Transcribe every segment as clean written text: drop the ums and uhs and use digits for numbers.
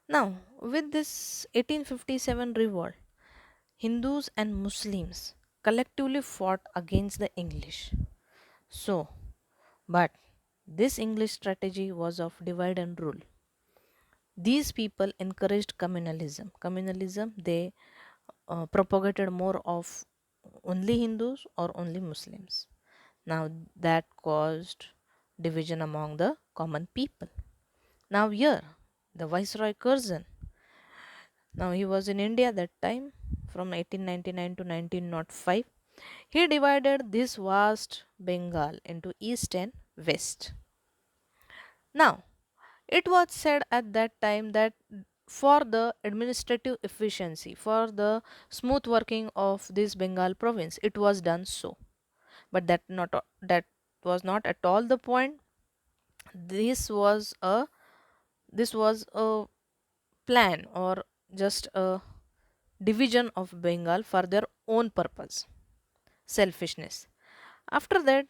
Now, with this 1857 revolt, Hindus and Muslims collectively fought against the English. So, but this English strategy was of divide and rule. These people encouraged communalism. Communalism, they propagated more of only Hindus or only Muslims. Now that caused division among the common people. Now here, the Viceroy Curzon, now he was in India that time from 1899 to 1905. He divided this vast Bengal into east and west. Now, it was said at that time that for the administrative efficiency, for the smooth working of this Bengal province, it was done so. But that was not at all the point. This was a plan or just a division of Bengal for their own purpose, selfishness. After that,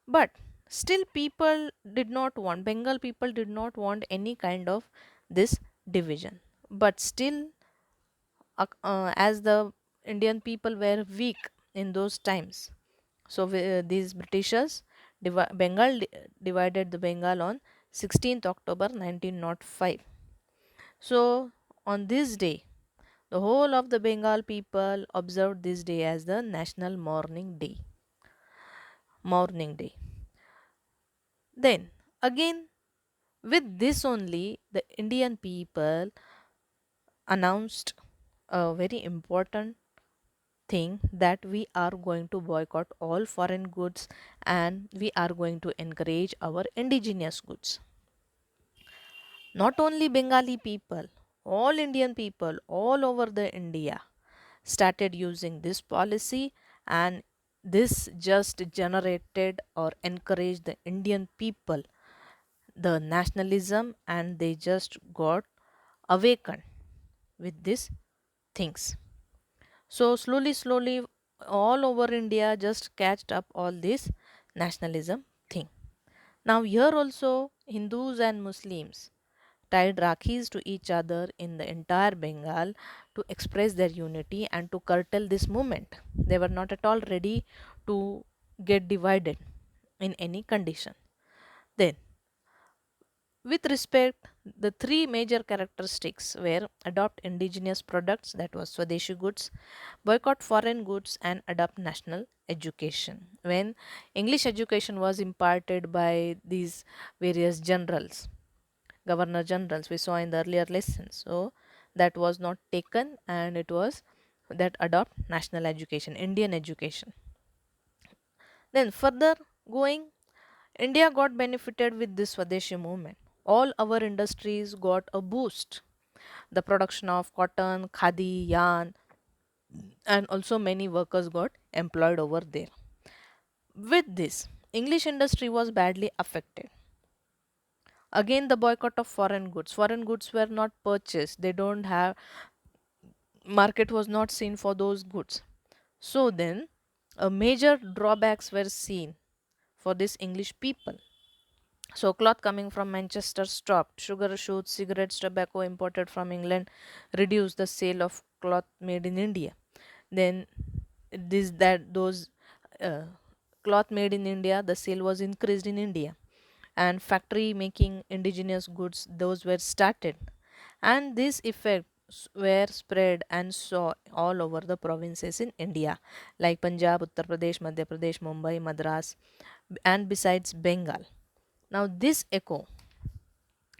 but still people did not want, Bengal people did not want any kind of this division. But still, as the Indian people were weak in those times, so these Britishers divided the Bengal on 16th October 1905. So on this day, the whole of the Bengal people observed this day as the National Mourning Day. Mourning Day. Then again, with this only, the Indian people announced a very important thing that we are going to boycott all foreign goods and we are going to encourage our indigenous goods. Not only Bengali people, all Indian people all over the India started using this policy, and this just generated or encouraged the Indian people the nationalism, and they just got awakened with these things. So slowly all over India just catched up all this nationalism thing. Now here also Hindus and Muslims tied Rakhis to each other in the entire Bengal to express their unity and to curtail this movement. They were not at all ready to get divided in any condition. Then, with respect, the three major characteristics were adopt indigenous products, that was Swadeshi goods, boycott foreign goods, and adopt national education. When English education was imparted by these various generals, governor generals, we saw in the earlier lessons, so that was not taken, and it was that adopt national education, Indian education. Then further going, India got benefited with this Swadeshi movement. All our industries got a boost. The production of cotton, khadi, yarn, and also many workers got employed over there. With this, English industry was badly affected. Again, the boycott of foreign goods. Foreign goods were not purchased. They don't have, market was not seen for those goods. So then, major drawbacks were seen for this English people. So cloth coming from Manchester stopped. Sugar, shoots, cigarettes, tobacco imported from England reduced the sale of cloth made in India. Then this that those uh, cloth made in India, the sale was increased in India, and factory making indigenous goods, those were started, and this effects were spread and saw all over the provinces in India like Punjab, Uttar Pradesh, Madhya Pradesh, Mumbai, Madras, and besides Bengal. Now this echo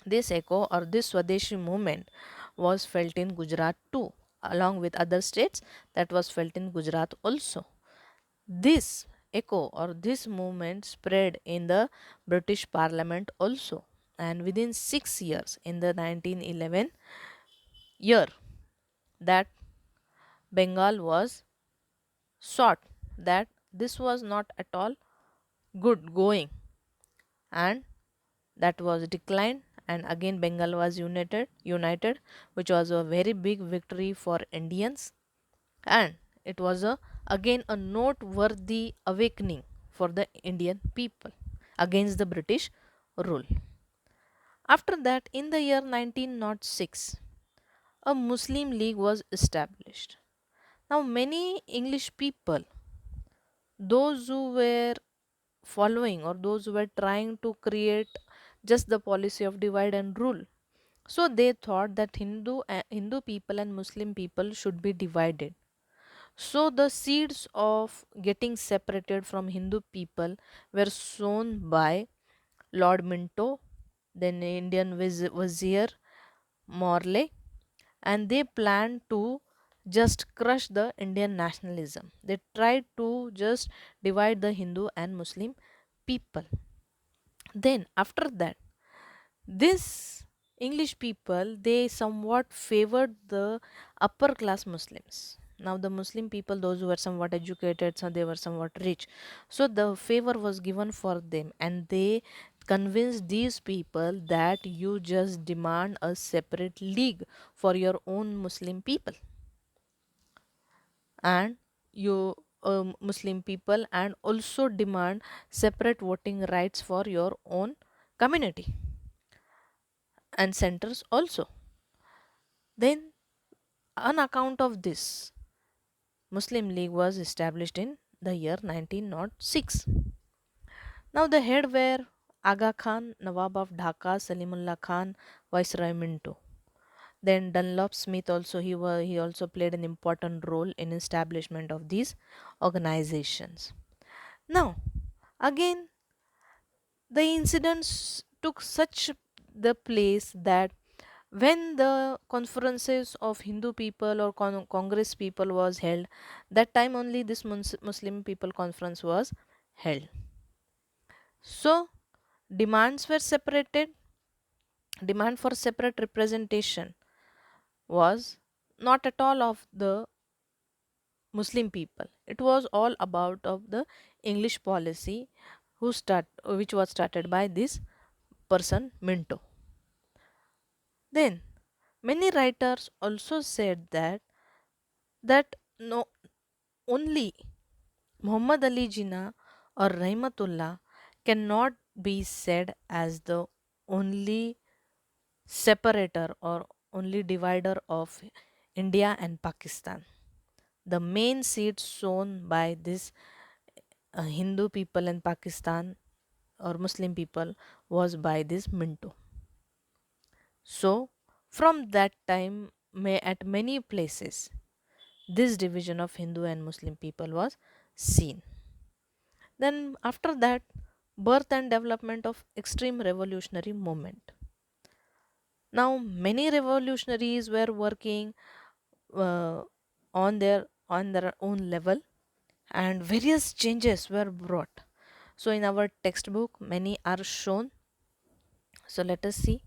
or this Swadeshi movement was felt in Gujarat too, along with other states, that was felt in Gujarat also. This echo or this movement spread in the British Parliament also, and within 6 years, in the 1911 year, that Bengal was sought, that this was not at all good going, and that was declined, and again Bengal was united, which was a very big victory for Indians, and it was again a noteworthy awakening for the Indian people against the British rule. After that, in the year 1906, a Muslim League was established. Now, many English people, those who were following or those who were trying to create just the policy of divide and rule, so they thought that Hindu people and Muslim people should be divided. So the seeds of getting separated from Hindu people were sown by Lord Minto, then Indian Vizier Morley, and they planned to just crush the Indian nationalism. They tried to just divide the Hindu and Muslim people. Then, after that, this English people they somewhat favored the upper class Muslims. Now the Muslim people, those who were somewhat educated, so they were somewhat rich. So the favor was given for them, and they convinced these people that you just demand a separate league for your own Muslim people and you Muslim people, and also demand separate voting rights for your own community and centers also. Then, on account of this, Muslim League was established in the year 1906. Now, the head were Aga Khan, Nawab of Dhaka, Salimullah Khan, Viceroy Minto. Then Dunlop Smith also he also played an important role in establishment of these organizations. Now, again, the incidents took such the place that when the conferences of Hindu people or Congress people was held, that time only this Muslim people conference was held. So demands were separated. Demand for separate representation was not at all of the Muslim people. It was all about of the English policy which was started by this person Minto. Then many writers also said that no only Muhammad Ali Jinnah or Rahmatullah cannot be said as the only separator or only divider of India and Pakistan. The main seed sown by this Hindu people in Pakistan or Muslim people was by this Minto. So, from that time, at many places, this division of Hindu and Muslim people was seen. Then, after that, birth and development of extreme revolutionary movement. Now, many revolutionaries were working uh, on their own level, and various changes were brought. So, in our textbook, many are shown. So, let us see.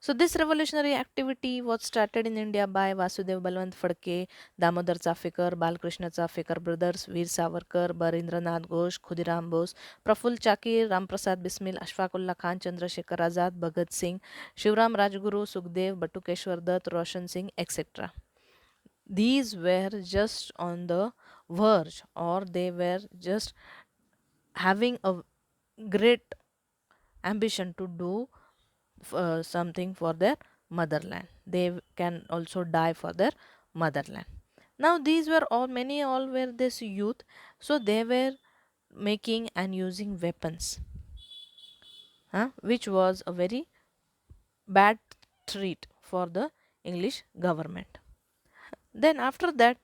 So, this revolutionary activity was started in India by Vasudev Balwant Phadke, Damodar Chafekar, Balkrishna Chafekar brothers, Veer Savarkar, Barindranath Ghosh, Khudiram Bose, Praful Chakir, Ramprasad Bismil, Ashfaqullah Khan, Chandrasekhar Azad, Bhagat Singh, Shivram Rajguru, Sukhdev, Batukeshwar Dutt, Roshan Singh, etc. These were just on the verge, or they were just having a great ambition to do something for their motherland. They can also die for their motherland. Now these were all were this youth, so they were making and using weapons, which was a very bad treat for the English government. Then after that,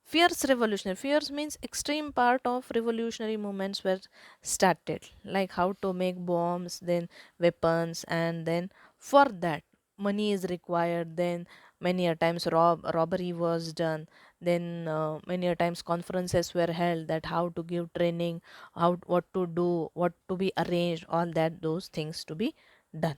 fierce revolutionary. Fierce means extreme part of revolutionary movements were started, like how to make bombs, then weapons, and then for that money is required. Then many a times robbery was done. Then many a times conferences were held that how to give training, how what to do, what to be arranged, all that those things to be done.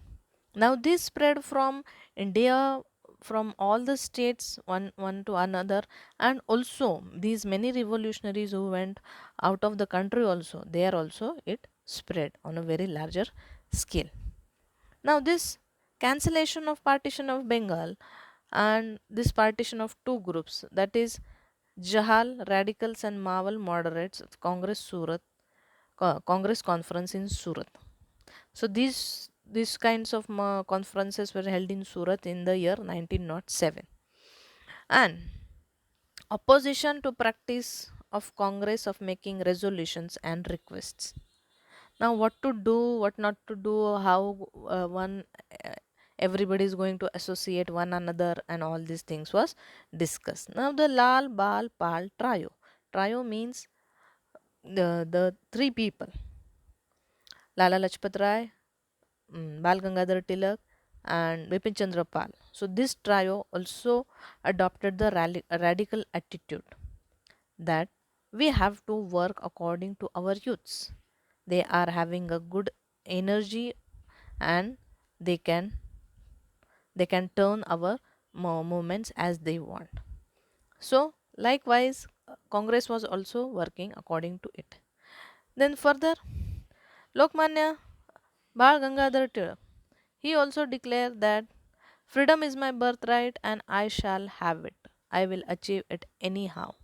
Now this spread from India, from all the states one to another, and also these many revolutionaries who went out of the country also, there also it spread on a very larger scale. Now this cancellation of partition of Bengal and this partition of two groups, that is Jahal radicals and Mawal moderates, Congress Conference in Surat. So these these kinds of conferences were held in Surat in the year 1907. And opposition to practice of Congress of making resolutions and requests. Now, what to do, what not to do, how one uh, everybody is going to associate one another, and all these things was discussed. Now, the Lal Bal Pal trio. Trio means the three people: Lala Lajpat Rai, Bal Gangadhar Tilak, and Bipin Chandra Pal. So, this trio also adopted the radical attitude that we have to work according to our youths. They are having a good energy, and they can turn our movements as they want. So likewise, Congress was also working according to it. Then further, Lokmanya Bal Gangadhar Tilak, he also declared that freedom is my birthright and I shall have it. I will achieve it anyhow.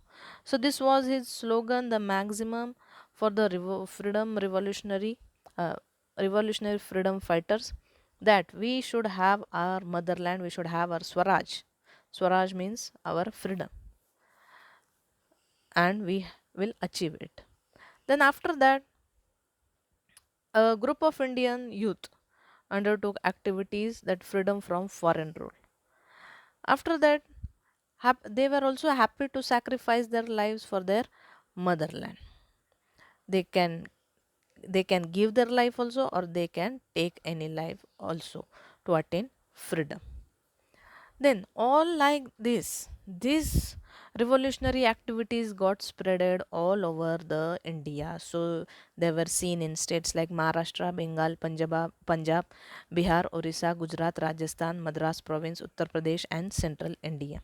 So this was his slogan, the maximum for the freedom uh, revolutionary freedom fighters, that we should have our motherland, we should have our Swaraj. Swaraj means our freedom, and we will achieve it. Then after that, a group of Indian youth undertook activities that freedom from foreign rule. After that, they were also happy to sacrifice their lives for their motherland. They can give their life also, or they can take any life also to attain freedom. Then all like this revolutionary activities got spreaded all over the India. So they were seen in states like Maharashtra, Bengal, Punjab, Bihar, Orissa, Gujarat, Rajasthan, Madras province, Uttar Pradesh, and central India.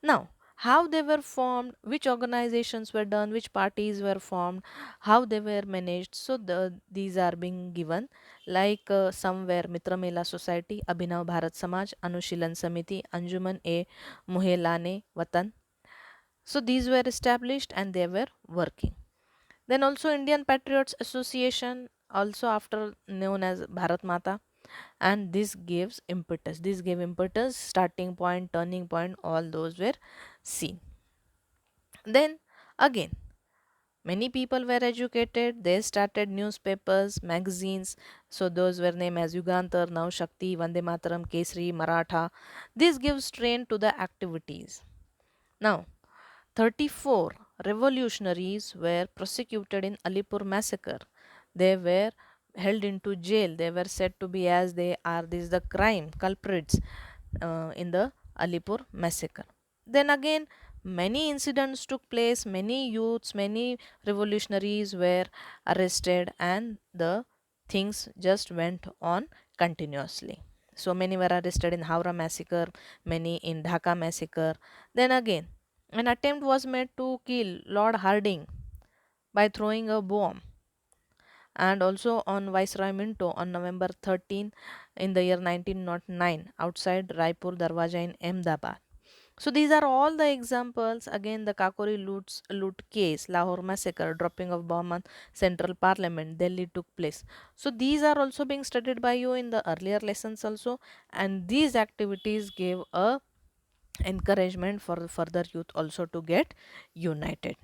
Now, how they were formed, which organizations were done, which parties were formed, how they were managed. So these are being given, like some were Mitra Mela Society, Abhinav Bharat Samaj, Anushilan Samiti, Anjuman e Muhelane Watan. So these were established and they were working. Then also Indian Patriots Association, also after known as Bharat Mata, and this gave impetus, starting point, turning point, all those were seen. Then again, many people were educated, they started newspapers, magazines. So those were named as Yugantar, Now Shakti, Vande Mataram, Kesri, Maratha. This gives strain to the activities. Now 34 revolutionaries were prosecuted in Alipur massacre. They were held into jail. They were said to be, as they are these the crime culprits in the Alipur massacre. Then again, many incidents took place, many youths, many revolutionaries were arrested, and the things just went on continuously. So many were arrested in Howrah massacre, many in Dhaka massacre. Then again, an attempt was made to kill Lord Hardinge by throwing a bomb, and also on Viceroy Minto on November 13 in the year 1909 outside Raipur Darwaja in Ahmedabad. So these are all the examples. Again, the Kakori loot case, Lahore massacre, dropping of bomb on Central Parliament, Delhi took place. So these are also being studied by you in the earlier lessons also, and these activities gave a encouragement for further youth also to get united.